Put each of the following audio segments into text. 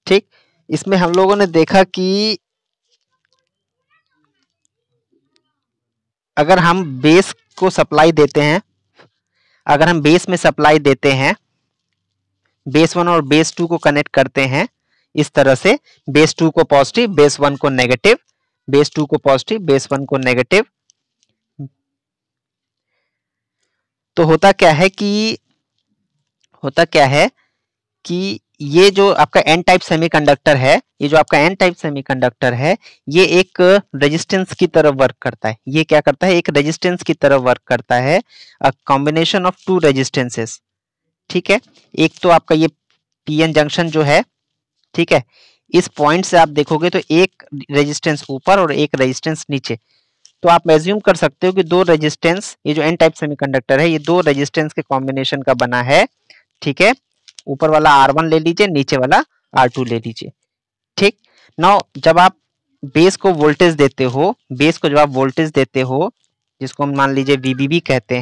ठीक, इसमें हम लोगों ने देखा कि अगर हम बेस को सप्लाई देते हैं, अगर हम बेस में सप्लाई देते हैं, बेस 1 और बेस 2 को कनेक्ट करते हैं इस तरह से, बेस 2 को पॉजिटिव, बेस 1 को नेगेटिव, बेस 2 को पॉजिटिव, बेस 1 को नेगेटिव, तो होता क्या है कि ये जो आपका एन टाइप सेमीकंडक्टर है, ये जो आपका एन टाइप सेमीकंडक्टर है, ये एक रेजिस्टेंस की तरह वर्क करता है। ये क्या करता है? एक रेजिस्टेंस की तरह वर्क करता है, a combination of two resistances. ठीक है, एक तो आपका ये पीएन जंक्शन जो है, ठीक है, इस पॉइंट से आप देखोगे तो एक रेजिस्टेंस ऊपर और एक रेजिस्टेंस नीचे, तो आप एज्यूम कर सकते हो कि दो रेजिस्टेंस, ये जो एन टाइप सेमीकंडक्टर है, ये दो रेजिस्टेंस के कॉम्बिनेशन का बना है। ठीक है, ऊपर वाला R1 ले लीजिए, नीचे वाला R2 ले लीजिए। ठीक, नाउ जब आप बेस को वोल्टेज देते हो, बेस को जब आप वोल्टेज देते हो, जिसको हम मान लीजिए VBB कहते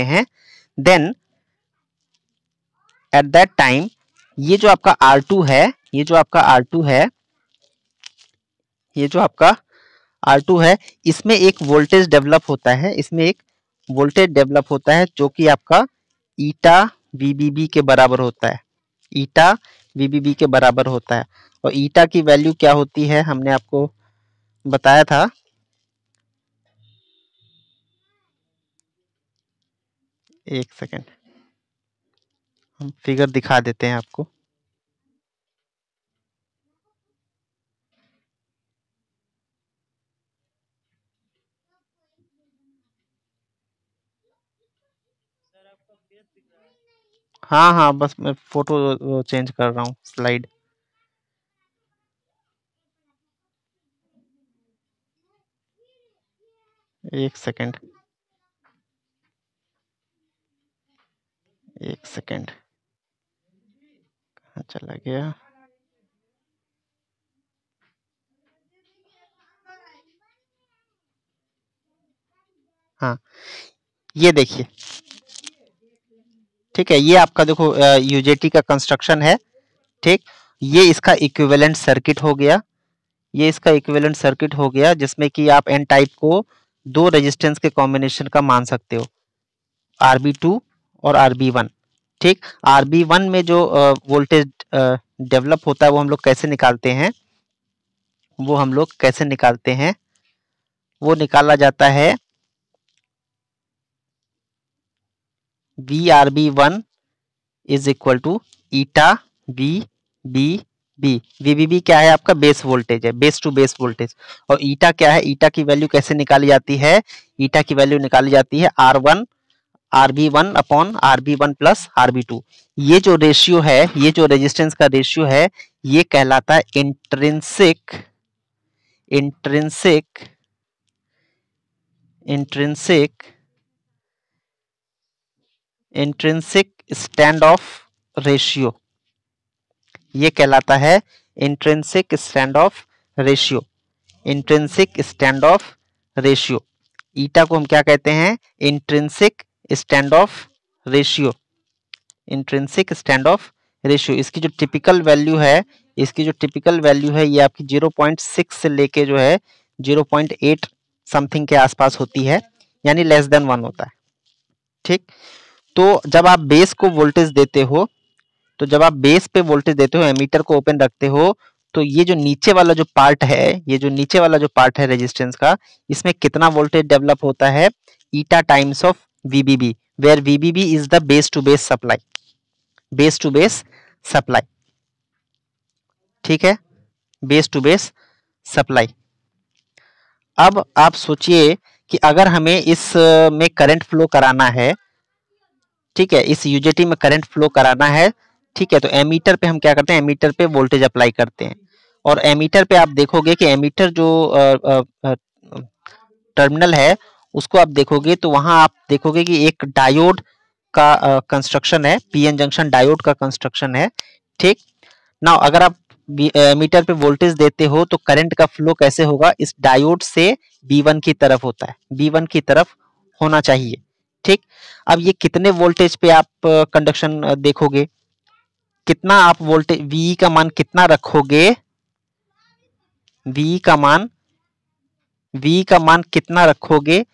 हैं, देन एट दैट टाइम ये जो आपका R2 है, ये जो आपका R2 है, इसमें एक वोल्टेज डेवलप होता है, जो कि आपका ईटा VBB के बराबर होता है, ईटा VBB के बराबर होता है। और ईटा की वैल्यू क्या होती है, हमने आपको बताया था, एक सेकेंड हम फिगर दिखा देते हैं आपको। हाँ हाँ, बस मैं फोटो चेंज कर रहा हूँ, स्लाइड। एक सेकेंड कहाँ चला गया? हाँ, ये देखिए, ठीक है, ये आपका देखो यूजेटी का कंस्ट्रक्शन है। ठीक, ये इसका इक्विवेलेंट सर्किट हो गया, जिसमें कि आप एन टाइप को दो रेजिस्टेंस के कॉम्बिनेशन का मान सकते हो, RB2 और RB1। ठीक, RB1 में जो वोल्टेज डेवलप होता है वो हम लोग कैसे निकालते हैं, वो निकाला जाता है VRB1 is equal to eta VBB। VBB क्या है? आपका बेस वोल्टेज है, बेस टू बेस वोल्टेज। और ईटा क्या है? ईटा की वैल्यू कैसे निकाली जाती है? ईटा की वैल्यू निकाली जाती है RB1 upon RB1 plus RB2। ये जो रेशियो है, ये जो रेजिस्टेंस का रेशियो है, ये कहलाता है इंट्रिंसिक स्टैंड ऑफ रेशियो। ये कहलाता है इंट्रिंसिक स्टैंड ऑफ रेशियो। ईटा को हम क्या कहते हैं? Intrinsic stand of ratio. इसकी जो टिपिकल वैल्यू है, ये आपकी 0.6 से लेके जो है 0.8 समथिंग के आसपास होती है, यानी लेस देन 1 होता है। ठीक, तो जब आप बेस को वोल्टेज देते हो, एमीटर को ओपन रखते हो, तो ये जो नीचे वाला जो पार्ट है, रेजिस्टेंस का, इसमें कितना वोल्टेज डेवलप होता है? Eta times of VBB, where VBB is the base to base supply. ठीक है, बेस टू बेस सप्लाई। अब आप सोचिए कि अगर हमें इस में करंट फ्लो कराना है, ठीक है, इस यूजेटी में करंट फ्लो कराना है, ठीक है, तो एमीटर पे हम क्या करते हैं? एमीटर पे वोल्टेज अप्लाई करते हैं, और एमीटर पे आप देखोगे कि एमीटर जो टर्मिनल है, उसको आप देखोगे तो वहां आप देखोगे कि एक डायोड का कंस्ट्रक्शन है, पीएन जंक्शन डायोड का कंस्ट्रक्शन है। ठीक, नाउ अगर आप मीटर पे वोल्टेज देते हो तो करंट का फ्लो कैसे होगा? इस डायोड से B1 की तरफ होता है, B1 की तरफ होना चाहिए। ठीक, अब ये कितने वोल्टेज पे आप कंडक्शन देखोगे? कितना आप वोल्टेज VE का मान कितना रखोगे, VE का मान कितना रखोगे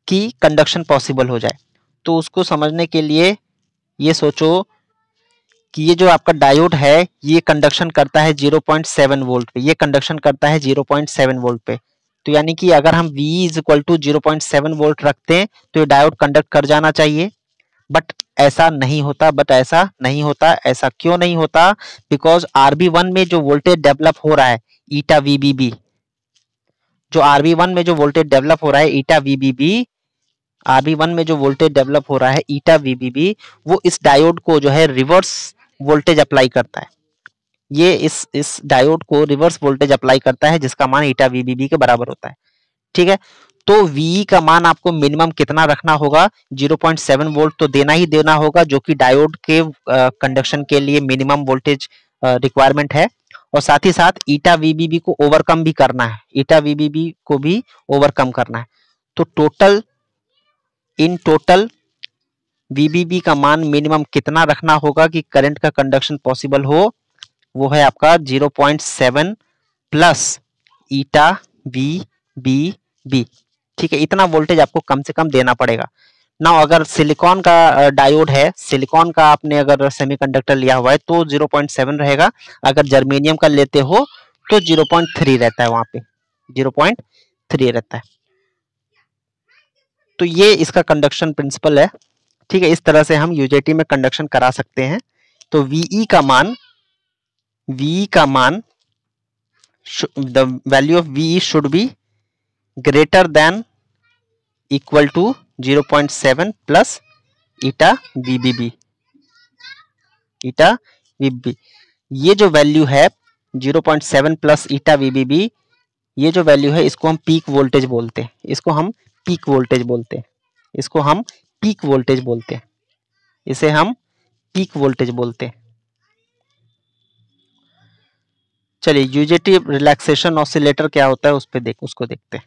कि कंडक्शन पॉसिबल हो जाए। तो उसको समझने के लिए ये सोचो कि ये जो आपका डायोड है ये कंडक्शन करता है 0.7 वोल्ट पे, ये कंडक्शन करता है 0.7 वोल्ट पे। तो यानी कि अगर हम V is equal to 0.7 volt रखते हैं तो ये डायोड कंडक्ट कर जाना चाहिए, बट ऐसा नहीं होता। ऐसा क्यों नहीं होता? बिकॉज RB1 में जो वोल्टेज डेवलप हो रहा है ईटा VBB, जो RB1 में जो वोल्टेज डेवलप हो रहा है ईटा VBB, RB1 में जो वोल्टेज डेवलप हो रहा है ईटा VBB, वो इस डायोड को जो है रिवर्स वोल्टेज अप्लाई करता है। ये इस डायोड को रिवर्स वोल्टेज अप्लाई करता है जिसका मान ईटा VBB के बराबर होता है। ठीक है, तो VE का मान आपको मिनिमम कितना रखना होगा? 0.7 वोल्ट तो देना ही देना होगा, जो कि डायोड के कंडक्शन के लिए मिनिमम वोल्टेज रिक्वायरमेंट है। और साथ ही साथ ईटा VBB को ओवरकम भी करना है, ईटा VBB को भी ओवरकम करना है। तो इन टोटल VBB का मान मिनिमम कितना रखना होगा कि करंट का कंडक्शन पॉसिबल हो? वो है आपका 0.7 प्लस ईटा VBB। ठीक है, इतना वोल्टेज आपको कम से कम देना पड़ेगा ना। अगर सिलिकॉन का डायोड है, सिलिकॉन का आपने अगर सेमीकंडक्टर लिया हुआ है तो 0.7 रहेगा, अगर जर्मेनियम का लेते हो तो 0.3 रहता है, वहां पे 0.3 रहता है। तो ये इसका कंडक्शन प्रिंसिपल है। ठीक है, इस तरह से हम यूजेटी में कंडक्शन करा सकते हैं। तो VE का मान the value of VE should be greater than equal to 0.7 plus eta VBB। ये जो वैल्यू है 0.7 प्लस ईटा VBB, ये जो वैल्यू है इसको हम पीक वोल्टेज बोलते हैं, इसे हम पीक वोल्टेज बोलते हैं। चलिए यूजेटी रिलैक्सेशन ऑसिलेटर क्या होता है उसको देखते हैं।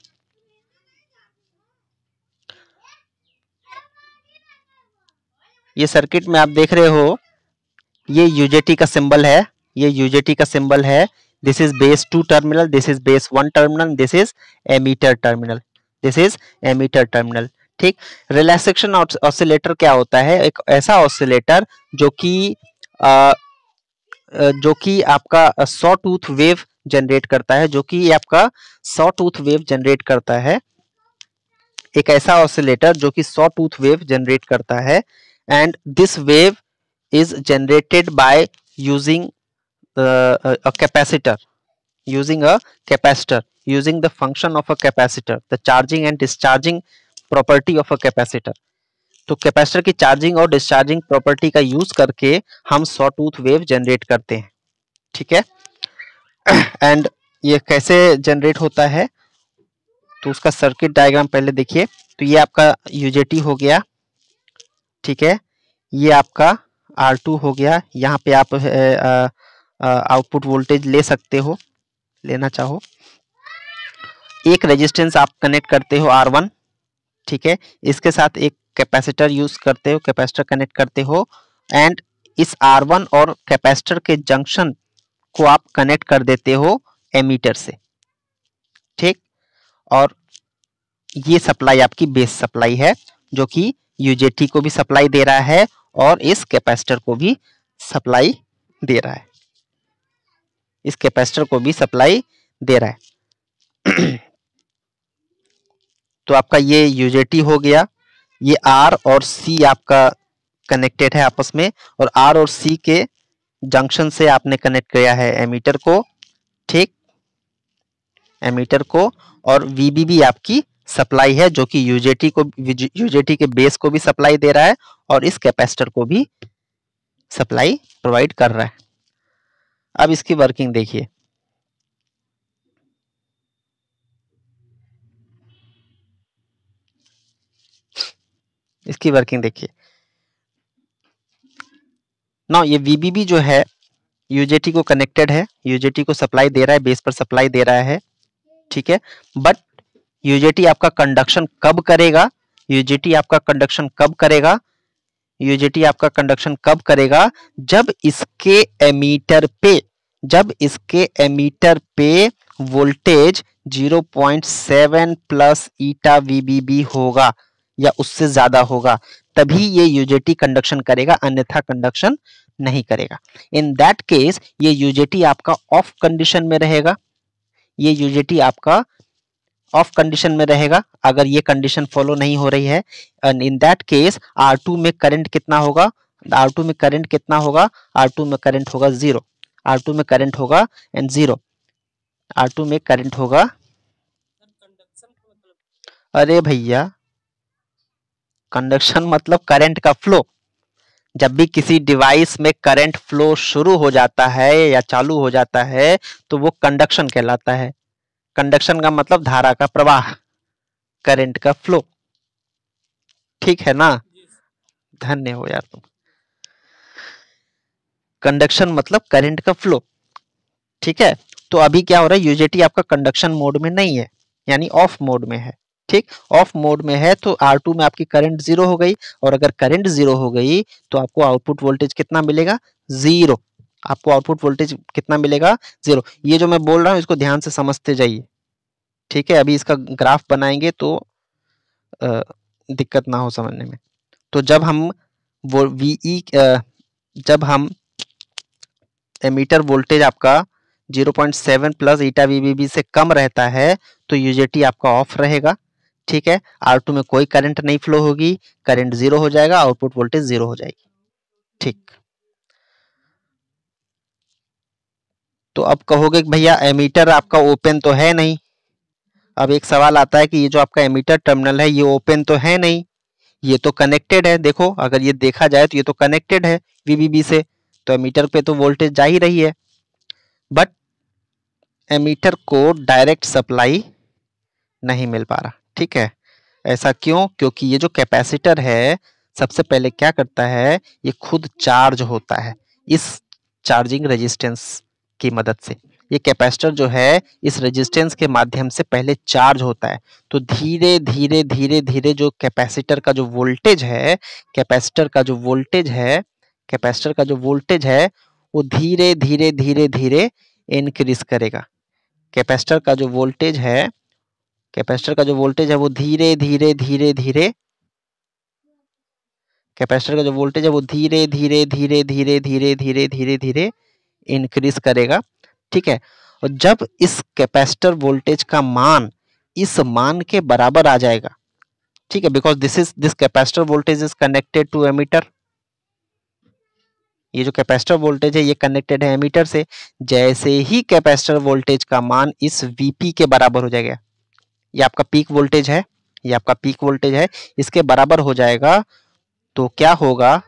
ये सर्किट में आप देख रहे हो, ये यूजेटी का सिंबल है, this is base 2 terminal, this is base 1 terminal, this is emitter terminal. ठीक, रिलैक्सेशन ऑसिलेटर क्या होता है? एक ऐसा ऑसिलेटर जो कि आपका सॉ टूथ वेव जनरेट करता है, एक ऐसा ऑसिलेटर जो कि सॉ टूथ वेव जनरेट करता है। And this wave is generated by using a capacitor, using the function of a capacitor, the charging and discharging property of a capacitor। तो capacitor की चार्जिंग और डिस्चार्जिंग प्रॉपर्टी का use करके हम saw tooth wave generate करते हैं। ठीक है, एंड ये कैसे जनरेट होता है तो उसका सर्किट डायग्राम पहले देखिए। तो ये आपका यूजेटी हो गया, ठीक है, ये आपका R2 हो गया। यहाँ पे आप आउटपुट वोल्टेज ले सकते हो, लेना चाहो। एक रेजिस्टेंस आप कनेक्ट करते हो R1, ठीक है, इसके साथ एक कैपेसिटर यूज करते हो, कैपेसिटर कनेक्ट करते हो, एंड इस R1 और कैपेसिटर के जंक्शन को आप कनेक्ट कर देते हो एमीटर से। ठीक, और ये सप्लाई आपकी बेस सप्लाई है जो कि यूजेटी को भी सप्लाई दे रहा है और इस कैपेसिटर को भी सप्लाई दे रहा है, तो आपका ये यूजेटी हो गया। ये R और C आपका कनेक्टेड है आपस में, और R और C के जंक्शन से आपने कनेक्ट किया है एमीटर को। ठीक, एमीटर को, और VBB आपकी सप्लाई है जो कि यूजेटी के बेस को भी सप्लाई दे रहा है और इस कैपेसिटर को भी सप्लाई प्रोवाइड कर रहा है। अब इसकी वर्किंग देखिए। ना ये VBB जो है यूजेटी को कनेक्टेड है, यूजेटी को सप्लाई दे रहा है, बेस पर सप्लाई दे रहा है। ठीक है, बट यूजेटी आपका कंडक्शन कब करेगा? यूजेटी आपका कंडक्शन कब करेगा? जब इसके एमीटर पे वोल्टेज 0.7 प्लस ईटा वीबीबी होगा या उससे ज्यादा होगा, तभी ये यूजेटी कंडक्शन करेगा, अन्यथा कंडक्शन नहीं करेगा। इन दैट केस ये यूजेटी आपका ऑफ कंडीशन में रहेगा, ये यूजेटी आपका ऑफ कंडीशन में रहेगा अगर ये कंडीशन फॉलो नहीं हो रही है। And in that case R2 में करंट कितना होगा? R2 में करंट कितना होगा? R2 में करंट होगा 0, R2 में करंट होगा एंड 0, R2 में करंट होगा। अरे भैया, कंडक्शन मतलब करंट का फ्लो। जब भी किसी डिवाइस में करंट फ्लो शुरू हो जाता है या चालू हो जाता है तो वो कंडक्शन कहलाता है। कंडक्शन का मतलब धारा का प्रवाह, करंट का फ्लो। ठीक है ना? धन्य हो यार तुम। कंडक्शन मतलब करंट का फ्लो। ठीक है, तो अभी क्या हो रहा है? यूजेटी आपका कंडक्शन मोड में नहीं है, यानी ऑफ मोड में है। ठीक, ऑफ मोड में है तो R2 में आपकी करंट 0 हो गई, और अगर करंट 0 हो गई तो आपको आउटपुट वोल्टेज कितना मिलेगा? 0। आपको आउटपुट वोल्टेज कितना मिलेगा? 0। ये जो मैं बोल रहा हूं इसको ध्यान से समझते जाइए। ठीक है, अभी इसका ग्राफ बनाएंगे तो दिक्कत ना हो समझने में। तो जब हम वो जब हम एमीटर वोल्टेज आपका 0.7 प्लस ईटा वीबीबी से कम रहता है तो यूजेटी आपका ऑफ रहेगा। ठीक है, R2 में कोई करंट नहीं फ्लो होगी, करंट 0 हो जाएगा, आउटपुट वोल्टेज 0 हो जाएगी। ठीक, तो अब कहोगे कि भैया एमीटर आपका ओपन तो है नहीं। अब एक सवाल आता है कि ये जो आपका एमीटर टर्मिनल है ये ओपन तो है नहीं, ये तो कनेक्टेड है। देखो, अगर ये देखा जाए तो ये तो कनेक्टेड है वीबीबी से, तो एमीटर पे तो वोल्टेज जा ही रही है। बट एमीटर को डायरेक्ट सप्लाई नहीं मिल पा रहा। ठीक है, ऐसा क्यों? क्योंकि ये जो कैपेसिटर है सबसे पहले क्या करता है, ये खुद चार्ज होता है इस चार्जिंग रेजिस्टेंस की मदद से। ये कैपेसिटर जो है इस रेजिस्टेंस के माध्यम से पहले चार्ज होता है, तो धीरे धीरे धीरे धीरे जो कैपेसिटर का जो वोल्टेज है, कैपेसिटर का जो वोल्टेज है वो धीरे धीरे धीरे धीरे इंक्रीज करेगा। कैपेसिटर का जो वोल्टेज है वो धीरे धीरे धीरे धीरे कैपेसिटर का जो वोल्टेज है वो धीरे धीरे धीरे धीरे धीरे धीरे धीरे धीरे इंक्रीज करेगा। ठीक है, और जब इस कैपेसिटर वोल्टेज का मान इस मान के बराबर आ जाएगा, ठीक है, because this capacitor voltage is connected to emitter. ये जो कैपेसिटर वोल्टेज है ये कनेक्टेड है एमीटर से। जैसे ही कैपेसिटर वोल्टेज का मान इस वीपी के बराबर हो जाएगा, ये आपका पीक वोल्टेज है, इसके बराबर हो जाएगा, तो क्या होगा,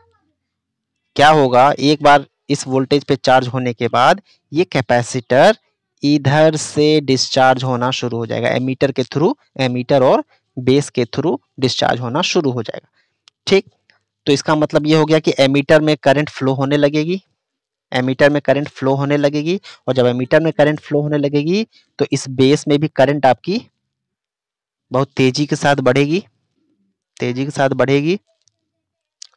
एक बार इस वोल्टेज पे चार्ज होने के बाद ये कैपेसिटर इधर से डिस्चार्ज होना शुरू हो जाएगा, एमीटर के थ्रू, एमीटर और बेस के थ्रू डिस्चार्ज होना शुरू हो जाएगा। ठीक, तो इसका मतलब ये हो गया कि एमीटर में करंट फ्लो होने लगेगी, और जब एमीटर में करंट फ्लो होने लगेगी तो इस बेस में भी करंट आपकी बहुत तेजी के साथ बढ़ेगी।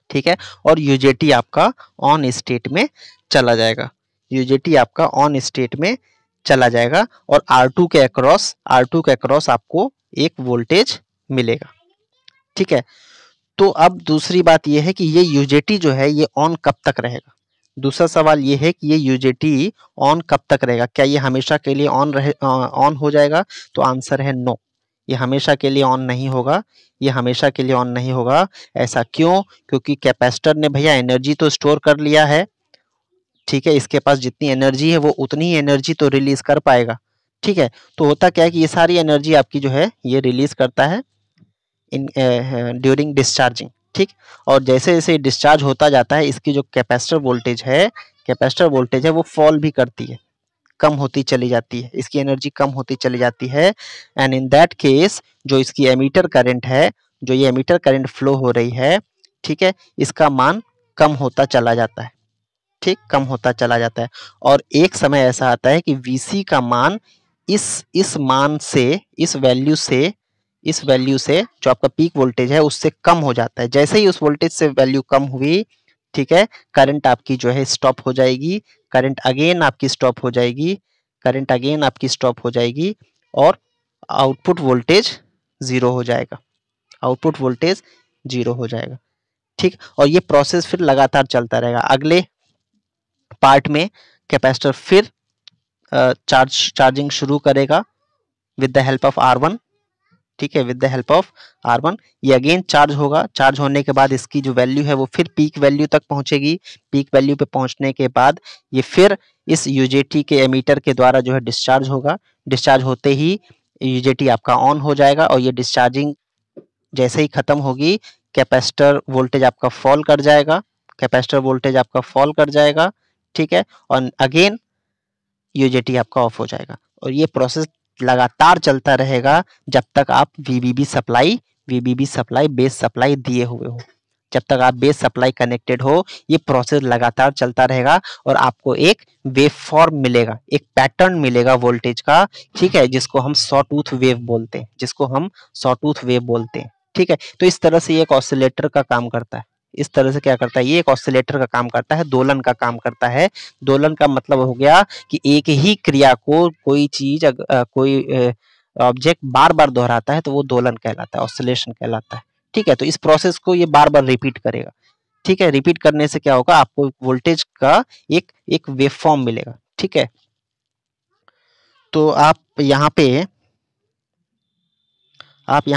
ठीक है, और यूजेटी आपका ऑन स्टेट में चला जाएगा, और R2 के अक्रॉस आपको एक वोल्टेज मिलेगा। ठीक है, तो अब दूसरी बात यह है कि ये यूजेटी जो है ये ऑन कब तक रहेगा। दूसरा सवाल ये है कि ये यूजेटी ऑन कब तक रहेगा, क्या ये हमेशा के लिए ऑन हो जाएगा? तो आंसर है नो, ये हमेशा के लिए ऑन नहीं होगा। ऐसा क्यों? क्योंकि कैपेसिटर ने भैया एनर्जी तो स्टोर कर लिया है। ठीक है, इसके पास जितनी एनर्जी है वो उतनी ही एनर्जी तो रिलीज कर पाएगा। ठीक है, तो होता क्या है कि ये सारी एनर्जी आपकी जो है ये रिलीज करता है इन ड्यूरिंग डिस्चार्जिंग। ठीक, और जैसे जैसे डिस्चार्ज होता जाता है इसकी जो कैपेसिटर वोल्टेज है वो फॉल भी करती है, कम होती चली जाती है, इसकी एनर्जी कम होती चली जाती है। एंड इन दैट केस जो इसकी एमीटर करंट है, जो ये एमीटर करंट फ्लो हो रही है, ठीक है, इसका मान कम होता चला जाता है। ठीक, कम होता चला जाता है, और एक समय ऐसा आता है कि Vc का मान इस मान से, इस वैल्यू से इस वैल्यू से जो आपका पीक वोल्टेज है उससे कम हो जाता है। जैसे ही उस वोल्टेज से वैल्यू कम हुई, ठीक है, करंट आपकी जो है स्टॉप हो जाएगी, करंट अगेन आपकी स्टॉप हो जाएगी, करंट अगेन आपकी स्टॉप हो जाएगी और आउटपुट वोल्टेज जीरो हो जाएगा, आउटपुट वोल्टेज जीरो हो जाएगा। ठीक, और ये प्रोसेस फिर लगातार चलता रहेगा। अगले पार्ट में कैपेसिटर फिर चार्जिंग शुरू करेगा with the help of R1। ठीक है, with the help of R1 ये अगेन चार्ज होगा। चार्ज होने के बाद इसकी जो वैल्यू है वो फिर पीक वैल्यू तक पहुंचेगी। पीक वैल्यू पे पहुंचने के बाद ये फिर इस यूजेटी के एमीटर के द्वारा जो है डिस्चार्ज होगा। डिस्चार्ज होते ही यूजेटी आपका ऑन हो जाएगा और ये डिस्चार्जिंग जैसे ही खत्म होगी कैपेसिटर वोल्टेज आपका फॉल कर जाएगा, कैपेसिटर वोल्टेज आपका फॉल कर जाएगा। ठीक है, और अगेन यूजेटी आपका ऑफ हो जाएगा और ये प्रोसेस लगातार चलता रहेगा जब तक आप वीबीबी सप्लाई बेस सप्लाई दिए हुए हो। जब तक आप बेस सप्लाई कनेक्टेड हो ये प्रोसेस लगातार चलता रहेगा और आपको एक वेव फॉर्म मिलेगा, एक पैटर्न मिलेगा वोल्टेज का। ठीक है, जिसको हम सॉटूथ वेव बोलते हैं, जिसको हम सॉटूथ वेव बोलते हैं। ठीक है, तो इस तरह से ये एक ऑसिलेटर का काम करता है। इस तरह से क्या करता है, ये एक ऑसिलेटर का काम करता है, दोलन का काम करता है। दोलन का मतलब हो गया कि एक ही क्रिया को कोई चीज कोई ऑब्जेक्ट बार बार दोहराता है तो वो दोलन कहलाता है, ऑसिलेशन कहलाता है। ठीक है, तो इस प्रोसेस को ये बार बार रिपीट करेगा। ठीक है, रिपीट करने से क्या होगा, आपको वोल्टेज का एक एक वेव फॉर्म मिलेगा। ठीक है, तो आप यहाँ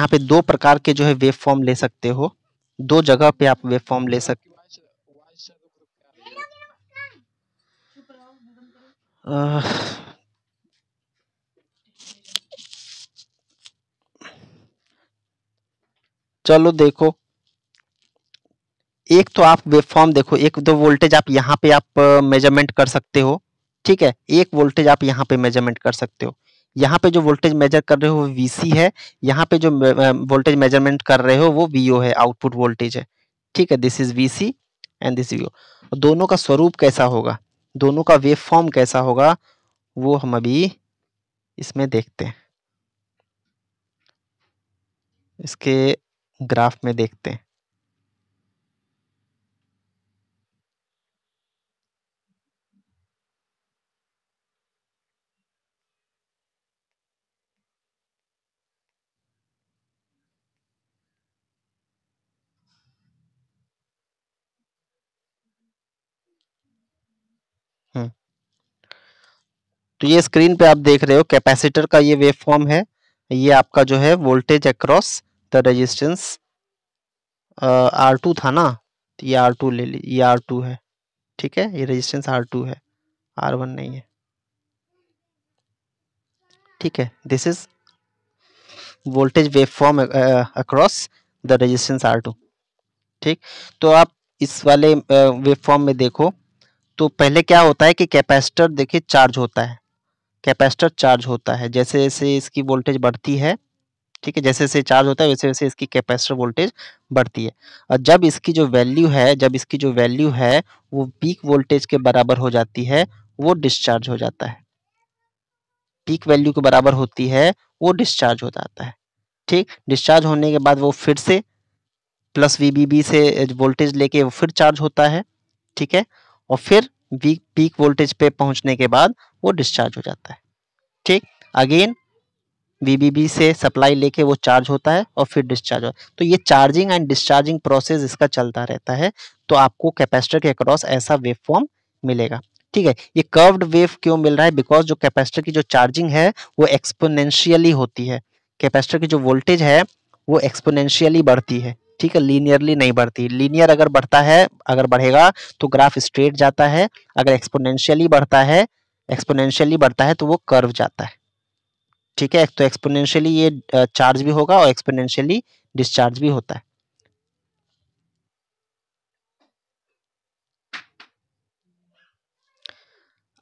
पे दो प्रकार के जो है वेव फॉर्म ले सकते हो, दो जगह पे आप वेव फॉर्म ले सकते। चलो देखो, एक तो आप वेवफॉर्म देखो, एक तो वोल्टेज आप यहाँ पे आप मेजरमेंट कर सकते हो। ठीक है, एक वोल्टेज आप यहाँ पे मेजरमेंट कर सकते हो। यहाँ पे जो वोल्टेज मेजर कर रहे हो वो वीसी है, यहाँ पे जो वोल्टेज मेजरमेंट कर रहे हो वो वीओ है, आउटपुट वोल्टेज है। ठीक है, this is VC and this VO. दोनों का स्वरूप कैसा होगा, दोनों का वेव फॉर्म कैसा होगा, वो हम अभी इसमें देखते हैं, इसके ग्राफ में देखते हैं। हम्म, तो ये स्क्रीन पे आप देख रहे हो कैपेसिटर का ये वेव फॉर्म है। ये आपका जो है voltage across the resistance R2 था ना, तो ये R2 ले ली, ये R2 है। ठीक है, ये रेजिस्टेंस R2 है, R1 नहीं है। ठीक है, this is voltage wave form across the resistance R2। ठीक, तो आप इस वाले वेव फॉर्म में देखो, तो पहले क्या होता है कि कैपेसिटर देखिए चार्ज होता है, कैपेसिटर चार्ज होता है, जैसे जैसे इसकी वोल्टेज बढ़ती है। ठीक है, जैसे जैसे चार्ज होता है वैसे वैसे इसकी कैपेसिटर वोल्टेज बढ़ती है। और जब इसकी जो वैल्यू है, जब इसकी जो वैल्यू है वो पीक वोल्टेज के बराबर हो जाती है, वो डिस्चार्ज हो जाता है। पीक वैल्यू के बराबर होती है वो डिस्चार्ज हो जाता है। ठीक, डिस्चार्ज होने के बाद वो फिर से प्लस वीबीबी से वोल्टेज लेके वो फिर चार्ज होता है। ठीक है, और फिर पीक वोल्टेज पे पहुंचने के बाद वो डिस्चार्ज हो जाता है। ठीक, अगेन वीबीबी से सप्लाई लेके वो चार्ज होता है और फिर डिस्चार्ज होता है। तो ये चार्जिंग एंड डिस्चार्जिंग प्रोसेस इसका चलता रहता है। तो आपको कैपेसिटर के अक्रॉस ऐसा वेव फॉर्म मिलेगा। ठीक है, ये कर्व्ड वेव क्यों मिल रहा है, बिकॉज जो कैपेसिटर की जो चार्जिंग है वो एक्सपोनेंशियली होती है। कैपेसिटर की जो वोल्टेज है वो एक्सपोनेंशियली बढ़ती है। ठीक है, लीनियरली नहीं बढ़ती। लीनियर अगर बढ़ता है, अगर बढ़ेगा तो ग्राफ स्ट्रेट जाता है। अगर एक्सपोनेंशियली बढ़ता है, एक्सपोनेंशियली बढ़ता है तो वो कर्व जाता है। ठीक है, तो एक्सपोनेंशियली ये चार्ज भी होगा और एक्सपोनेंशियली डिस्चार्ज भी होता है।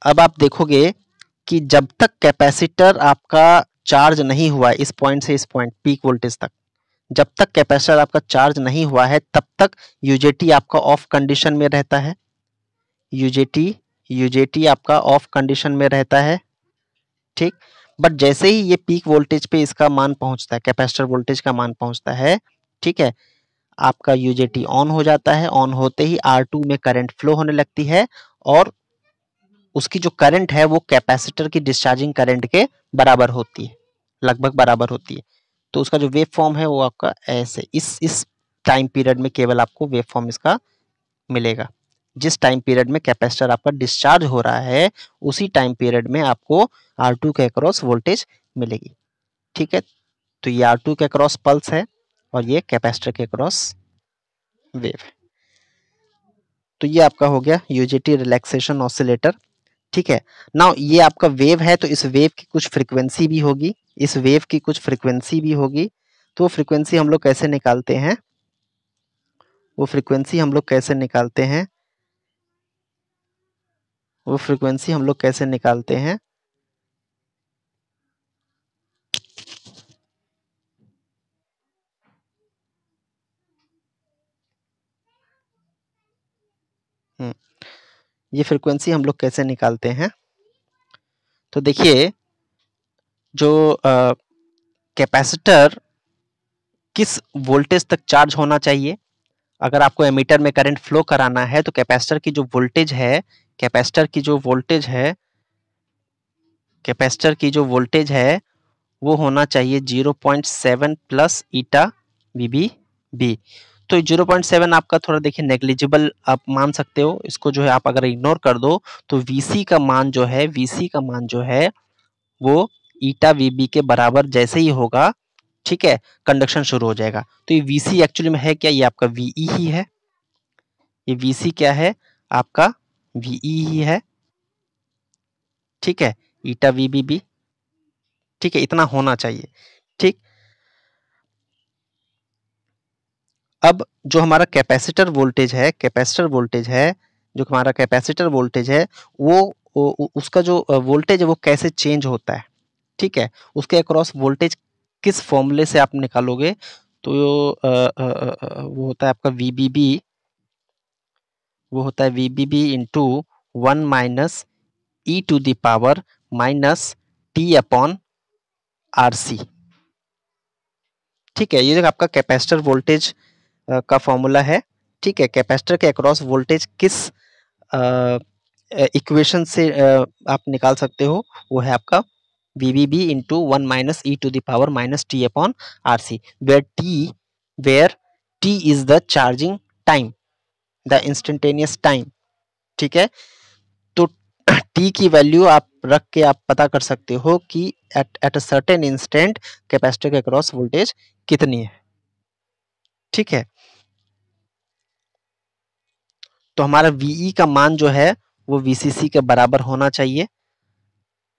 अब आप देखोगे कि जब तक कैपेसिटर आपका चार्ज नहीं हुआ इस पॉइंट से इस पॉइंट पीक वोल्टेज तक, जब तक कैपेसिटर आपका चार्ज नहीं हुआ है तब तक यूजेटी आपका ऑफ कंडीशन में रहता है। यूजेटी यूजेटी आपका ऑफ कंडीशन में रहता है। ठीक, बट जैसे ही ये पीक वोल्टेज पे इसका मान पहुंचता है, कैपेसिटर वोल्टेज का मान पहुंचता है, ठीक है, आपका यूजेटी ऑन हो जाता है। ऑन होते ही R2 में करंट फ्लो होने लगती है और उसकी जो करंट है वो कैपेसिटर की डिस्चार्जिंग करंट के बराबर होती है, लगभग बराबर होती है। तो उसका जो वेव फॉर्म है वो आपका ऐसे इस टाइम पीरियड में केवल आपको वेव फॉर्म इसका मिलेगा। जिस टाइम पीरियड में कैपेसिटर आपका डिस्चार्ज हो रहा है उसी टाइम पीरियड में आपको R2 के अक्रॉस वोल्टेज मिलेगी। ठीक है, तो ये R2 के अक्रॉस पल्स है और ये कैपेसिटर के अक्रॉस वेव है। तो ये आपका हो गया यूजेटी रिलैक्सेशन ऑसिलेटर। ठीक है, नाउ ये आपका वेव है तो इस वेव की कुछ फ्रीक्वेंसी भी होगी, इस वेव की कुछ फ्रीक्वेंसी भी होगी। तो फ्रीक्वेंसी हम लोग कैसे निकालते हैं, वो फ्रीक्वेंसी हम लोग कैसे निकालते हैं, वो फ्रीक्वेंसी हम लोग कैसे निकालते हैं। ये फ्रीक्वेंसी हम लोग कैसे निकालते हैं, तो देखिए जो कैपेसिटर किस वोल्टेज तक चार्ज होना चाहिए, अगर आपको एमीटर में करंट फ्लो कराना है तो कैपेसिटर की जो वोल्टेज है, कैपेसिटर की जो वोल्टेज है, कैपेसिटर की जो वोल्टेज है वो होना चाहिए 0.7 प्लस ईटा वीबी बी। तो 0.7 आपका थोड़ा देखिए नेग्लिजिबल आप मान सकते हो, इसको जो है आप अगर इग्नोर कर दो तो वीसी का मान जो है, वीसी का मान जो है वो ईटा वीबी के बराबर जैसे ही होगा, ठीक है, कंडक्शन शुरू हो जाएगा। तो ये वीसी एक्चुअली में है क्या, ये आपका वीई ही है। ये वीसी क्या है, आपका वीई ही है। ठीक है, ईटा वीबी बी, ठीक है, इतना होना चाहिए। ठीक, अब जो हमारा कैपेसिटर वोल्टेज है, कैपेसिटर वोल्टेज है, जो हमारा कैपेसिटर वोल्टेज है वो उसका जो वोल्टेज है वो कैसे चेंज होता है, ठीक है, उसके अक्रॉस वोल्टेज किस फॉर्मूले से आप निकालोगे, तो वो होता है आपका वीबीबी, वो होता है VBB into 1 minus e to the power minus t upon R C. ठीक है, ये जो आपका कैपेसिटर वोल्टेज का फॉर्मूला है। ठीक है, कैपेसिटर के अक्रॉस वोल्टेज किस इक्वेशन से आप निकाल सकते हो, वो है आपका VBB into 1 minus e to the power minus t upon are C, where t is the charging time, the instantaneous time. ठीक है, तो टी की वैल्यू आप रख के आप पता कर सकते हो कि at a certain instant capacitor के अक्रॉस वोल्टेज कितनी है। ठीक है, तो हमारा वीई का मान जो है वो वीसीसी के बराबर होना चाहिए।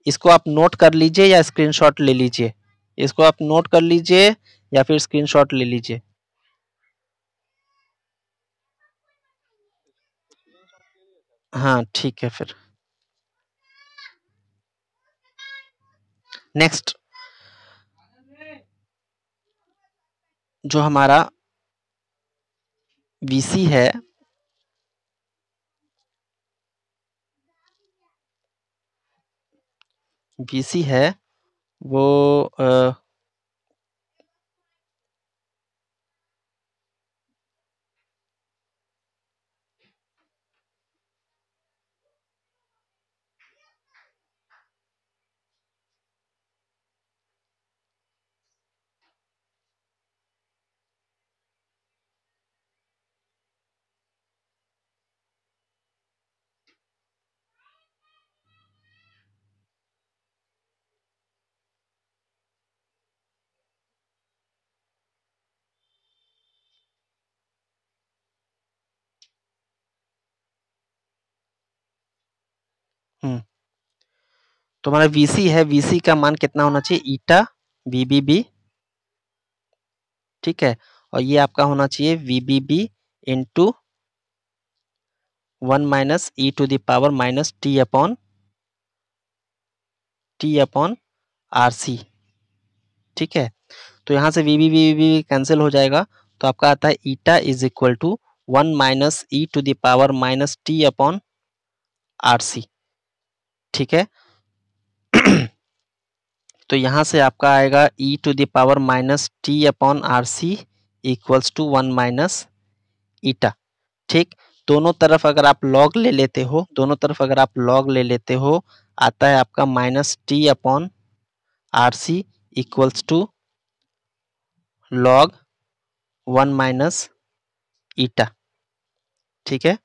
इसको आप नोट कर लीजिए या स्क्रीनशॉट ले लीजिए, इसको आप नोट कर लीजिए या फिर स्क्रीनशॉट ले लीजिए। हाँ ठीक है, फिर नेक्स्ट जो हमारा वीसी है, वीसी है वो तो हमारा वीसी है, वीसी का मान कितना होना चाहिए, ईटा वीबीबी। ठीक है, और ये आपका होना चाहिए VBB into 1 minus e to the power minus t upon R C. ठीक है, तो यहाँ से वीबी कैंसिल हो जाएगा, तो आपका आता है eta is equal to 1 minus e to the power minus t upon R C. ठीक है, तो यहाँ से आपका आएगा e to the power minus t upon are c equals to 1 minus eta. ठीक, दोनों तरफ अगर आप लॉग ले लेते हो, दोनों तरफ अगर आप लॉग ले लेते हो, आता है आपका minus t upon are c equals to log 1 minus eta. ठीक है,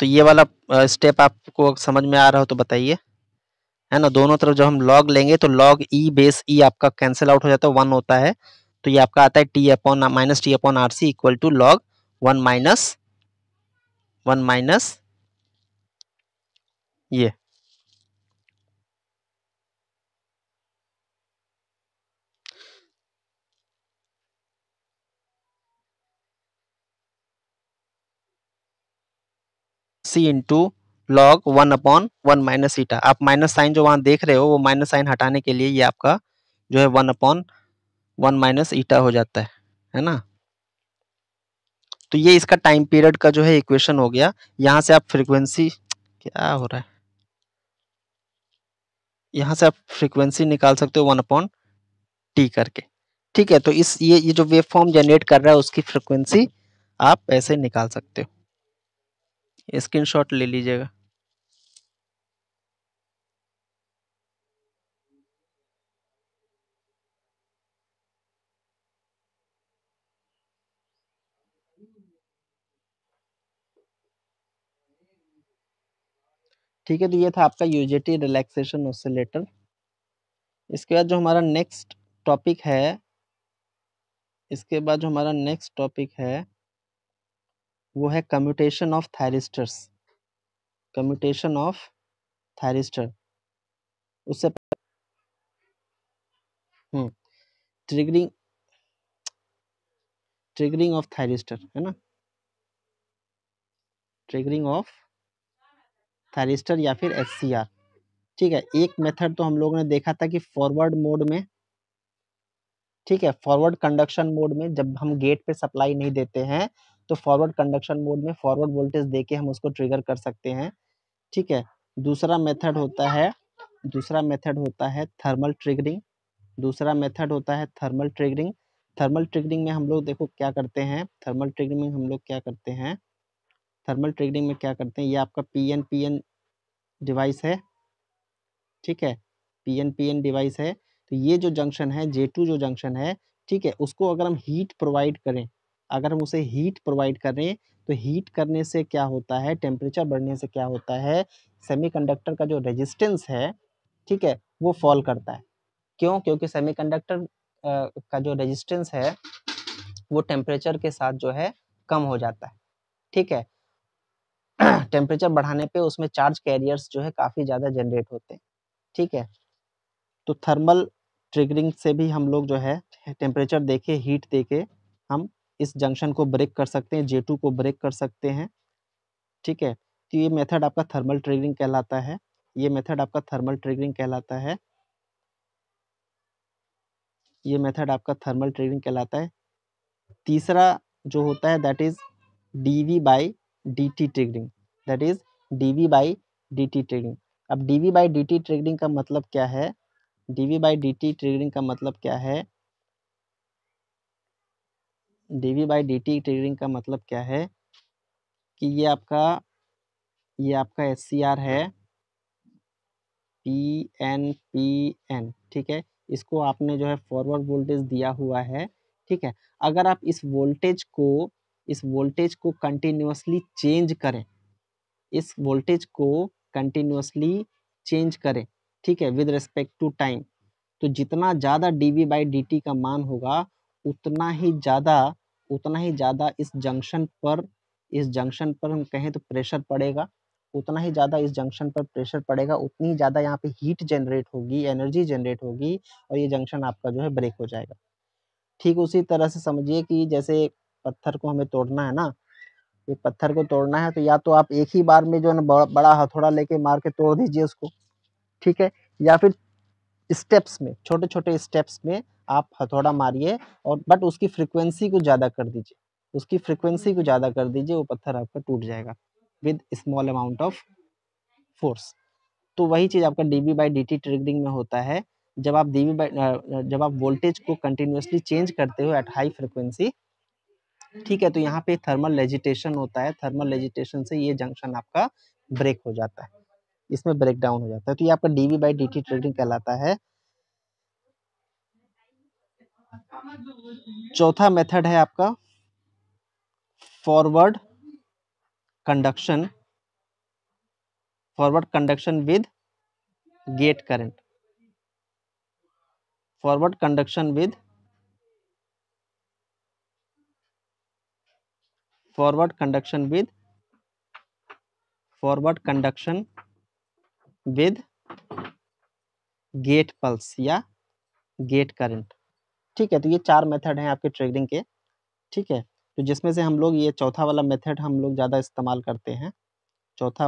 तो ये वाला स्टेप आपको समझ में आ रहा हो तो बताइए, है ना। दोनों तरफ जब हम लॉग लेंगे तो लॉग ई बेस ई आपका कैंसिल आउट हो जाता है, 1 होता है, तो ये आपका आता है t upon minus t upon are C equal to log 1 minus ये। C into log 1 upon 1 minus eta. आप माइनस साइन जो वहां देख रहे हो वो माइनस साइन हटाने के लिए ये आपका जो है 1 अपॉन 1 माइनस ईटा हो जाता है ना। तो ये इसका टाइम पीरियड का जो है इक्वेशन हो गया। यहाँ से आप फ्रीक्वेंसी, क्या हो रहा है, यहाँ से आप फ्रीक्वेंसी निकाल सकते हो 1 अपॉन टी करके। ठीक है, तो इस ये जो वेव फॉर्म जनरेट कर रहा है उसकी फ्रीक्वेंसी आप ऐसे निकाल सकते हो। स्क्रीनशॉट ले लीजिएगा। ठीक है, तो ये था आपका यूजेटी रिलैक्सेशन ऑसिलेटर। इसके बाद जो हमारा नेक्स्ट टॉपिक है, इसके बाद जो हमारा नेक्स्ट टॉपिक है वो है commutation of thyristors. Commutation of thyristor, उससे ट्रिगरिंग, ट्रिगरिंग ऑफ थायरिस्टर, है ना, ट्रिगरिंग ऑफ थायरिस्टर या फिर एचसीआर। ठीक है, एक मेथड तो हम लोगों ने देखा था कि फॉरवर्ड मोड में, ठीक है, फॉरवर्ड कंडक्शन मोड में जब हम गेट पे सप्लाई नहीं देते हैं तो फॉरवर्ड कंडक्शन मोड में फॉरवर्ड वोल्टेज देके हम उसको ट्रिगर कर सकते हैं। ठीक है, दूसरा मेथड होता है, दूसरा मेथड होता है थर्मल ट्रिगरिंग। दूसरा मेथड होता है थर्मल ट्रिगरिंग। थर्मल ट्रिगरिंग में हम लोग देखो क्या करते हैं, थर्मल ट्रिगरिंग में हम लोग क्या करते हैं, थर्मल ट्रिगरिंग में क्या करते हैं, ये आपका पीएन डिवाइस है। ठीक है, पीएन डिवाइस है। तो ये जो जंक्शन है J2 जो जंक्शन है, ठीक है, उसको अगर हम हीट प्रोवाइड करें, अगर हम उसे हीट प्रोवाइड करें तो हीट करने से क्या होता है, टेम्परेचर बढ़ने से क्या होता है, सेमीकंडक्टर का जो रेजिस्टेंस है, ठीक है, वो फॉल करता है। क्यों? क्योंकि सेमीकंडक्टर का जो रेजिस्टेंस है वो टेम्परेचर के साथ जो है कम हो जाता है। ठीक है, टेम्परेचर बढ़ाने पे उसमें चार्ज कैरियर्स जो है काफी ज्यादा जनरेट होते हैं। ठीक है, तो थर्मल ट्रिगरिंग से भी हम लोग जो है टेम्परेचर देके, हीट देके हम इस जंक्शन को ब्रेक कर सकते हैं, J2 को ब्रेक कर सकते हैं। ठीक है, तो ये मेथड आपका थर्मल ट्रिगरिंग कहलाता है, ये मेथड आपका थर्मल ट्रिगरिंग कहलाता है, ये मेथड आपका थर्मल ट्रिगरिंग कहलाता है। तीसरा जो होता है that is DV by D triggering, that is DV by D triggering. अब डीवी बाई डी ट्रिगरिंग का मतलब क्या है, डीवी बाई डी ट्रिगरिंग का मतलब क्या है, डीवी बाई डी ट्रिगरिंग का मतलब क्या है कि ये आपका एच सी आर है पी एन। ठीक है, इसको आपने जो है फॉरवर्ड वोल्टेज दिया हुआ है। ठीक है, अगर आप इस वोल्टेज को कंटिन्यूअसली चेंज करें, इस वोल्टेज को कंटिन्यूअसली चेंज करें, ठीक है, विद रिस्पेक्ट टू टाइम, तो जितना ज़्यादा dV बाई dt का मान होगा उतना ही ज़्यादा, उतना ही ज़्यादा इस जंक्शन पर, इस जंक्शन पर हम कहें तो प्रेशर पड़ेगा, उतना ही ज़्यादा इस जंक्शन पर प्रेशर पड़ेगा, उतनी ही ज़्यादा यहाँ पे हीट जनरेट होगी, एनर्जी जनरेट होगी और ये जंक्शन आपका जो है ब्रेक हो जाएगा। ठीक उसी तरह से समझिए कि जैसे पत्थर को हमें तोड़ना है ना, एक पत्थर को तोड़ना है तो या तो आप एक ही बार में जो है ना बड़ा हथौड़ा लेके मार के तोड़ दीजिए उसको, ठीक है, या फिर स्टेप्स में, छोटे छोटे स्टेप्स में आप हथौड़ा मारिए और बट उसकी फ्रीक्वेंसी को ज़्यादा कर दीजिए, उसकी फ्रीक्वेंसी को ज़्यादा कर दीजिए, वो पत्थर आपका टूट जाएगा with small amount of force. तो वही चीज आपका डीवी बाई dt ट्रिगरिंग में होता है। जब आप जब आप वोल्टेज को कंटिन्यूअसली चेंज करते हो एट हाई फ्रिक्वेंसी, ठीक है, तो यहाँ पे थर्मल एजिटेशन होता है। थर्मल एजिटेशन से ये जंक्शन आपका ब्रेक हो जाता है, इसमें ब्रेक डाउन हो जाता है। तो ये आपका डीवी बाई dt ट्रिगरिंग कहलाता है। चौथा मेथड है आपका forward conduction, forward conduction with gate current, forward conduction with forward conduction with gate pulse या गेट करंट, ठीक है। तो ये 4 मेथड हैं आपके ट्रिगरिंग के, ठीक है। तो जिसमें से हम लोग ये चौथा वाला मेथड हम लोग ज़्यादा इस्तेमाल करते हैं। चौथा